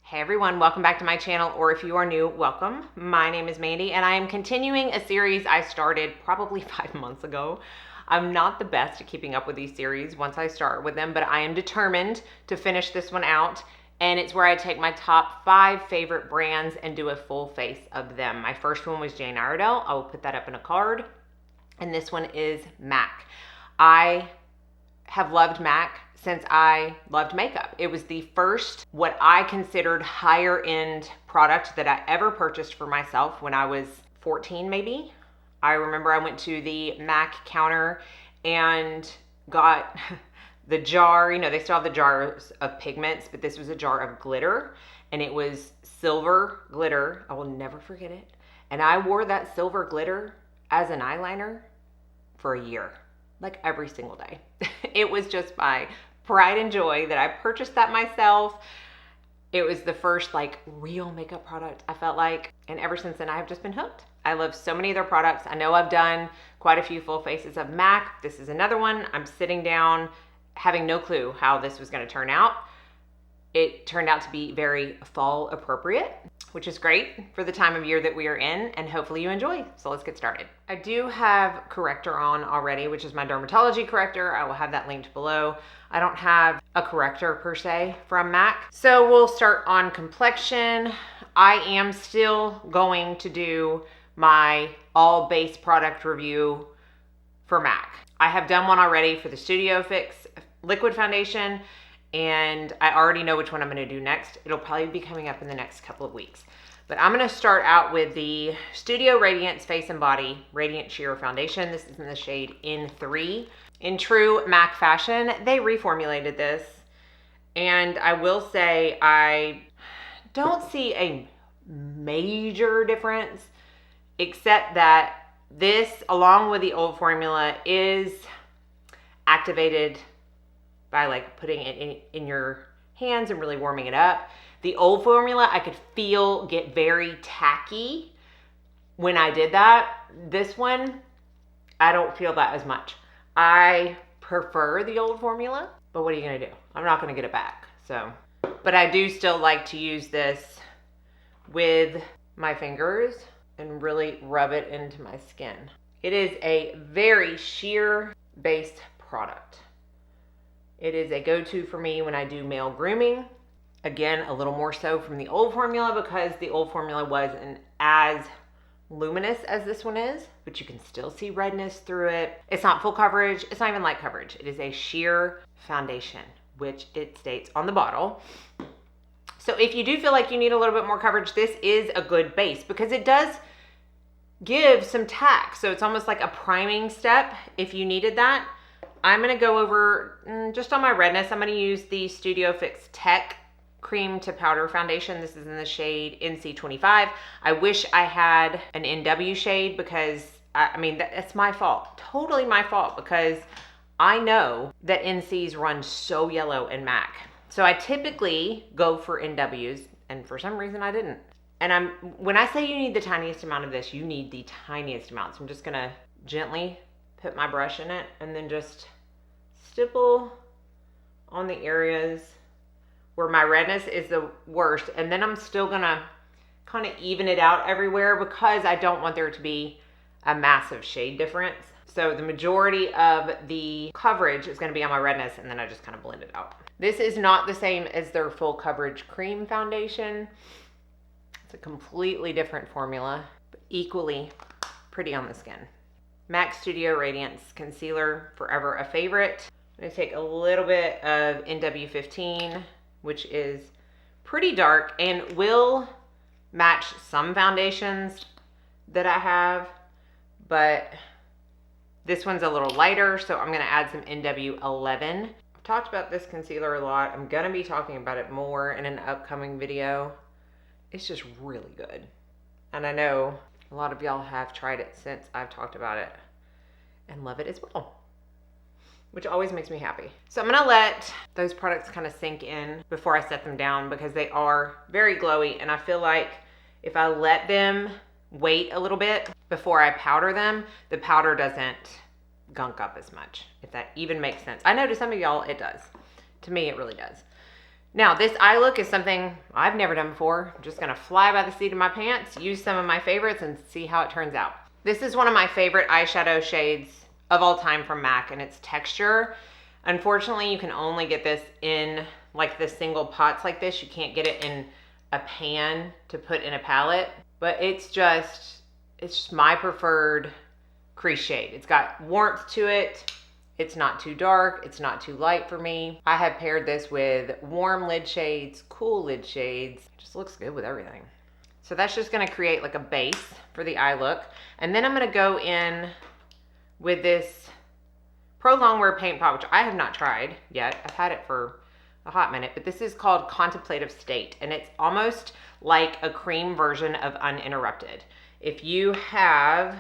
Hey everyone, welcome back to my channel, or if you are new, welcome. My name is Mandy and I am continuing a series I started probably 5 months ago. I'm not the best at keeping up with these series once I start with them, but I am determined to finish this one out. And it's where I take my top 5 favorite brands and do a full face of them. My first one was Jane Iredale. I will put that up in a card. And this one is MAC. I have loved MAC since I loved makeup. It was the first, what I considered higher end product that I ever purchased for myself when I was 14 maybe. I remember I went to the MAC counter and got the jar, you know, they still have the jars of pigments, but this was a jar of glitter and it was silver glitter. I will never forget it. And I wore that silver glitter as an eyeliner for a year, like every single day. It was just my pride and joy that I purchased that myself. It was the first like real makeup product I felt like, and ever since then I have just been hooked. I love so many of their products. I know I've done quite a few full faces of MAC. This is another one. I'm sitting down having no clue how this was going to turn out. It turned out to be very fall appropriate, which is great for the time of year that we are in, and hopefully you enjoy. So let's get started. I do have corrector on already, which is my dermatology corrector. I will have that linked below. I don't have a corrector per se from MAC. So we'll start on complexion. I am still going to do my all base product review for MAC. I have done one already for the Studio Fix liquid foundation, and I already know which one I'm going to do next. It'll probably be coming up in the next couple of weeks. But I'm going to start out with the Studio Radiance Face and Body Radiant Sheer Foundation. This is in the shade N3. In true MAC fashion, they reformulated this. And I will say I don't see a major difference, except that this, along with the old formula, is activated by like putting it in your hands and really warming it up. The old formula I could feel get very tacky when I did that. This one, I don't feel that as much. I prefer the old formula, but what are you gonna do? I'm not gonna get it back. So, but I do still like to use this with my fingers and really rub it into my skin. It is a very sheer based product. It is a go-to for me when I do male grooming. Again, a little more so from the old formula because the old formula wasn't as luminous as this one is, but you can still see redness through it. It's not full coverage. It's not even light coverage. It is a sheer foundation, which it states on the bottle. So if you do feel like you need a little bit more coverage, this is a good base because it does give some tack. So it's almost like a priming step if you needed that. I'm going to go over just on my redness. I'm going to use the Studio Fix Tech Cream to Powder Foundation. This is in the shade NC25. I wish I had an NW shade because, I mean, that's my fault. Totally my fault because I know that NCs run so yellow in MAC. So I typically go for NWs, and for some reason I didn't. And when I say you need the tiniest amount of this, you need the tiniest amount. So I'm just going to gently put my brush in it and then just stipple on the areas where my redness is the worst. And then I'm still gonna kind of even it out everywhere because I don't want there to be a massive shade difference. So the majority of the coverage is gonna be on my redness, and then I just kind of blend it out. This is not the same as their full coverage cream foundation. It's a completely different formula, but equally pretty on the skin. MAC Studio Radiance Concealer, forever a favorite. I'm gonna take a little bit of NW15, which is pretty dark and will match some foundations that I have, but this one's a little lighter, so I'm gonna add some NW11. I've talked about this concealer a lot. I'm gonna be talking about it more in an upcoming video. It's just really good. And I know a lot of y'all have tried it since I've talked about it and love it as well, which always makes me happy. So I'm gonna let those products kind of sink in before I set them down because they are very glowy, and I feel like if I let them wait a little bit before I powder them, the powder doesn't gunk up as much, if that even makes sense. I know to some of y'all it does. To me, it really does. Now, this eye look is something I've never done before. I'm just gonna fly by the seat of my pants, use some of my favorites, and see how it turns out. This is one of my favorite eyeshadow shades of all time from MAC, and it's Texture. Unfortunately, you can only get this in like the single pots like this. You can't get it in a pan to put in a palette, but it's just my preferred crease shade. It's got warmth to it. It's not too dark. It's not too light for me. I have paired this with warm lid shades, cool lid shades. It just looks good with everything. So that's just gonna create like a base for the eye look. And then I'm gonna go in with this Prolongwear paint pot, which I have not tried yet. I've had it for a hot minute, but this is called Contemplative State, and it's almost like a cream version of Uninterrupted. If you have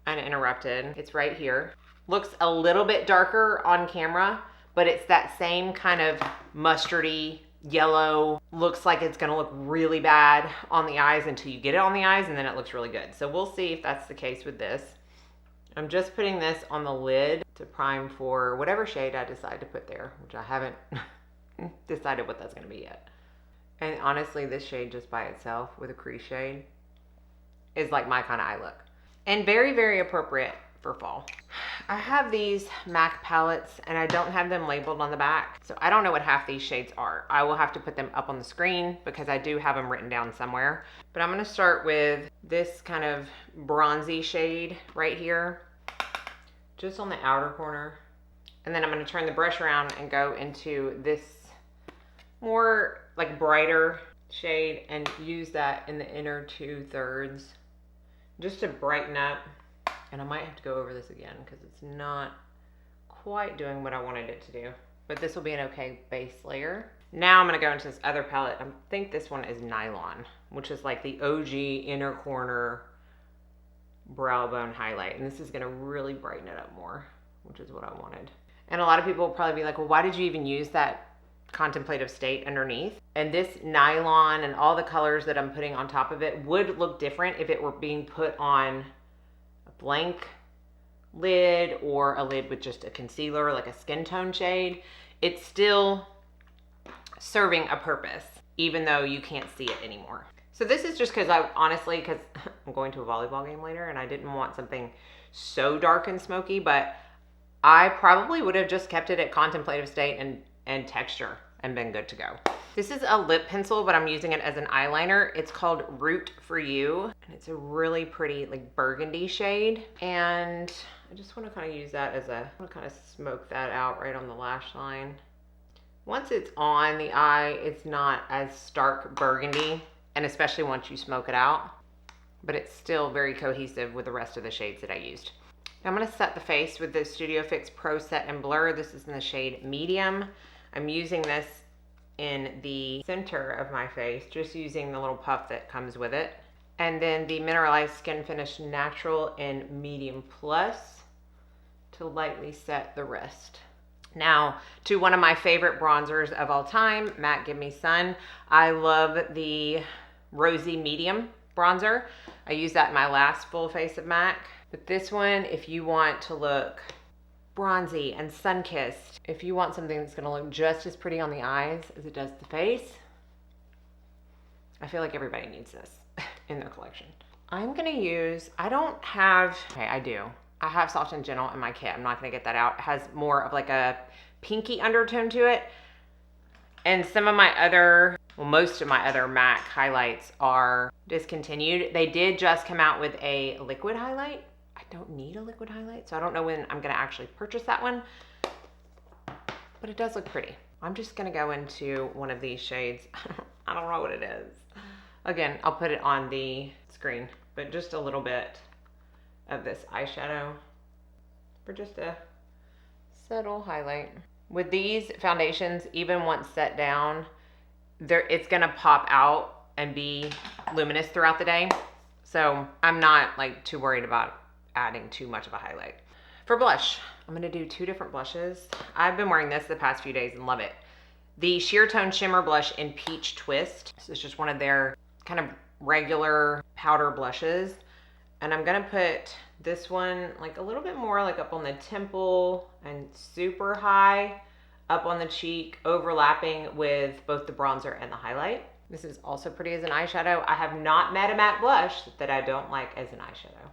Uninterrupted, it's right here. Looks a little bit darker on camera, but it's that same kind of mustardy yellow. Looks like it's gonna look really bad on the eyes until you get it on the eyes, and then it looks really good. So we'll see if that's the case with this. I'm just putting this on the lid to prime for whatever shade I decide to put there, which I haven't decided what that's gonna be yet. And honestly, this shade just by itself with a crease shade is like my kind of eye look. And very, very appropriate for fall. I have these MAC palettes and I don't have them labeled on the back, so I don't know what half these shades are. I will have to put them up on the screen because I do have them written down somewhere. But I'm gonna start with this kind of bronzy shade right here, just on the outer corner. And then I'm gonna turn the brush around and go into this more like brighter shade and use that in the inner 2/3 just to brighten up. And I might have to go over this again because it's not quite doing what I wanted it to do. But this will be an okay base layer. Now I'm gonna go into this other palette. I think this one is Nylon, which is like the OG inner corner brow bone highlight. And this is gonna really brighten it up more, which is what I wanted. And a lot of people will probably be like, well, why did you even use that Contemplative State underneath? And this Nylon and all the colors that I'm putting on top of it would look different if it were being put on blank lid or a lid with just a concealer, like a skin tone shade. It's still serving a purpose, even though you can't see it anymore. So this is just because because I'm going to a volleyball game later and I didn't want something so dark and smoky, but I probably would have just kept it at Contemplative State and Texture and been good to go. This is a lip pencil, but I'm using it as an eyeliner. It's called Root for You, and it's a really pretty like burgundy shade. And I just want to kind of use that as I want to kind of smoke that out right on the lash line. Once it's on the eye, it's not as stark burgundy, and especially once you smoke it out, but it's still very cohesive with the rest of the shades that I used. Now I'm going to set the face with the Studio Fix Pro Set and Blur. This is in the shade Medium. I'm using this in the center of my face, just using the little puff that comes with it. And then the Mineralized Skin Finish Natural in Medium Plus to lightly set the rest. Now to one of my favorite bronzers of all time, MAC Give Me Sun. I love the Rosy Medium bronzer. I used that in my last full face of MAC. But this one, if you want to look bronzy and sun-kissed, if you want something that's gonna look just as pretty on the eyes as it does the face, I feel like everybody needs this in their collection. I'm gonna use, I do. I have Soft and Gentle in my kit. I'm not gonna get that out. It has more of like a pinky undertone to it. And some of my other, well, most of my other MAC highlights are discontinued. They did just come out with a liquid highlight. I don't need a liquid highlight, so I don't know when I'm gonna actually purchase that one, but it does look pretty. I'm just gonna go into one of these shades. I don't know what it is. Again, I'll put it on the screen, but just a little bit of this eyeshadow for just a subtle highlight. With these foundations, even once set down, it's gonna pop out and be luminous throughout the day. So I'm not like too worried about adding too much of a highlight. For blush, I'm gonna do two different blushes. I've been wearing this the past few days and love it. The Sheer Tone Shimmer Blush in Peach Twist. This is just one of their kind of regular powder blushes. And I'm gonna put this one like a little bit more like up on the temple and super high up on the cheek, overlapping with both the bronzer and the highlight. This is also pretty as an eyeshadow. I have not met a matte blush that I don't like as an eyeshadow.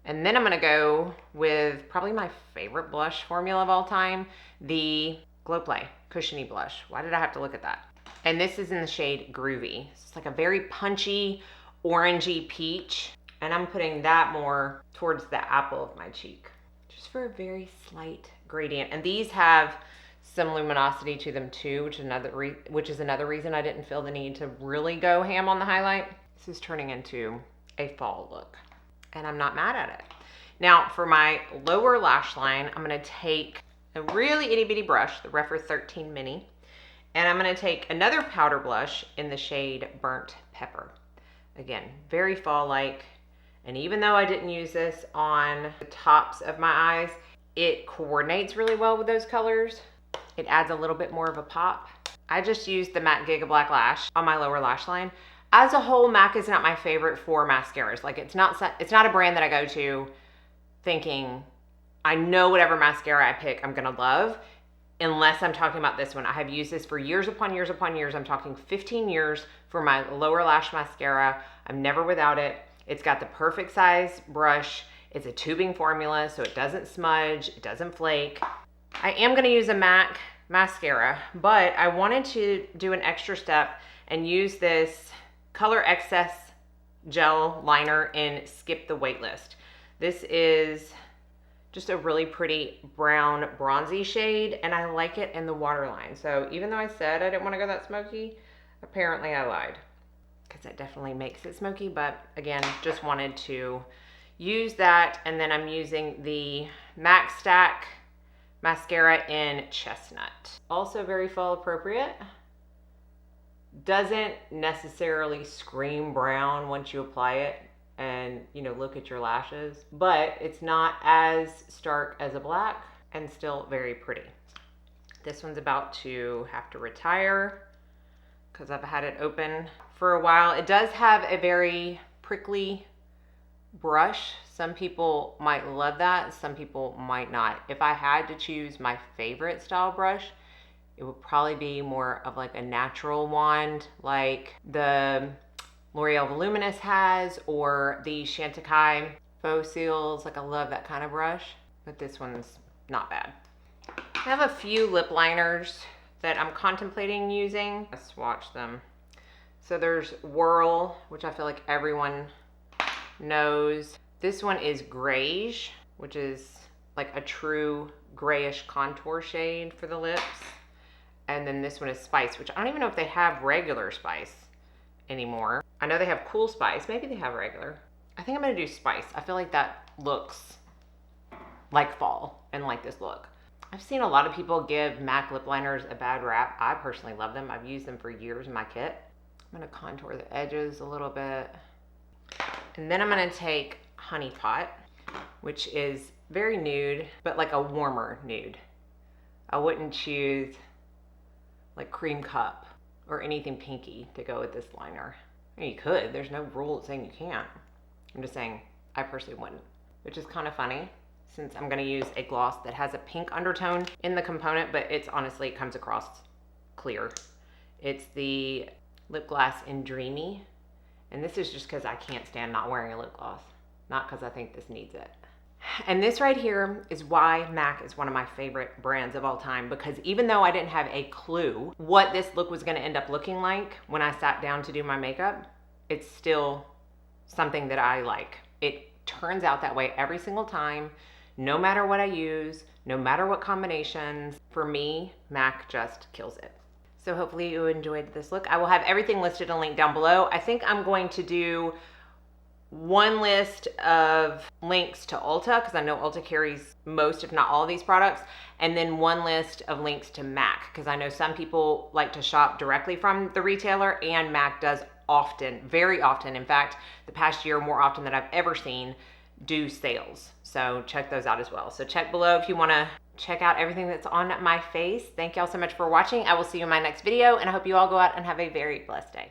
And then I'm gonna go with probably my favorite blush formula of all time, the Glow Play Cushiony Blush. Why did I have to look at that? And this is in the shade Groovy. It's like a very punchy, orangey peach. And I'm putting that more towards the apple of my cheek, just for a very slight gradient. And these have some luminosity to them too, which is another reason I didn't feel the need to really go ham on the highlight. This is turning into a fall look, and I'm not mad at it. Now for my lower lash line, I'm gonna take a really itty bitty brush, the Rephr 13 Mini, and I'm gonna take another powder blush in the shade Burnt Pepper. Again, very fall-like. And even though I didn't use this on the tops of my eyes, it coordinates really well with those colors. It adds a little bit more of a pop. I just used the MAC Giga Black Lash on my lower lash line. As a whole, MAC is not my favorite for mascaras. Like it's not a brand that I go to thinking I know whatever mascara I pick I'm gonna love, unless I'm talking about this one. I have used this for years upon years upon years. I'm talking 15 years for my lower lash mascara. I'm never without it. It's got the perfect size brush. It's a tubing formula, so it doesn't smudge, it doesn't flake. I am gonna use a MAC mascara, but I wanted to do an extra step and use this Color Excess Gel Liner in Skip the Waitlist. This is just a really pretty brown bronzy shade, and I like it in the waterline. So even though I said I didn't wanna go that smoky, apparently I lied, because that definitely makes it smoky. But again, just wanted to use that. And then I'm using the MAC Stack mascara in Chestnut. Also very fall appropriate. Doesn't necessarily scream brown once you apply it and look at your lashes, but it's not as stark as a black and still very pretty. This one's about to have to retire because I've had it open for a while. It does have a very prickly brush. Some people might love that, some people might not. If I had to choose my favorite style brush, it would probably be more of like a natural wand like the L'Oreal Voluminous has, or the Chantecaille Faux Seals. Like I love that kind of brush, but this one's not bad. I have a few lip liners that I'm contemplating using. Let's swatch them. So there's Whirl, which I feel like everyone knows. This one is Grayish, which is like a true grayish contour shade for the lips. And then this one is Spice, which I don't even know if they have regular Spice anymore. I know they have Cool Spice. Maybe they have regular. I think I'm gonna do Spice. I feel like that looks like fall and like this look. I've seen a lot of people give MAC lip liners a bad rap. I personally love them. I've used them for years in my kit. I'm gonna contour the edges a little bit. And then I'm gonna take Honey Pot, which is very nude, but like a warmer nude. I wouldn't choose like Cream Cup or anything pinky to go with this liner. I mean, you could, there's no rule saying you can't. I'm just saying I personally wouldn't, which is kind of funny since I'm gonna use a gloss that has a pink undertone in the component, but it's honestly, it comes across clear. It's the Lipglass in Dreamy. And this is just because I can't stand not wearing a lip gloss, not because I think this needs it. And this right here is why MAC is one of my favorite brands of all time, because even though I didn't have a clue what this look was gonna end up looking like when I sat down to do my makeup, it's still something that I like. It turns out that way every single time, no matter what I use, no matter what combinations. For me, MAC just kills it. So hopefully you enjoyed this look. I will have everything listed and linked down below. I think I'm going to do one list of links to Ulta, because I know Ulta carries most, if not all of these products, and then one list of links to MAC, because I know some people like to shop directly from the retailer, and MAC does often, very often, in fact, the past year, more often than I've ever seen, do sales. So check those out as well. So check below if you want to check out everything that's on my face. Thank y'all so much for watching. I will see you in my next video, and I hope you all go out and have a very blessed day.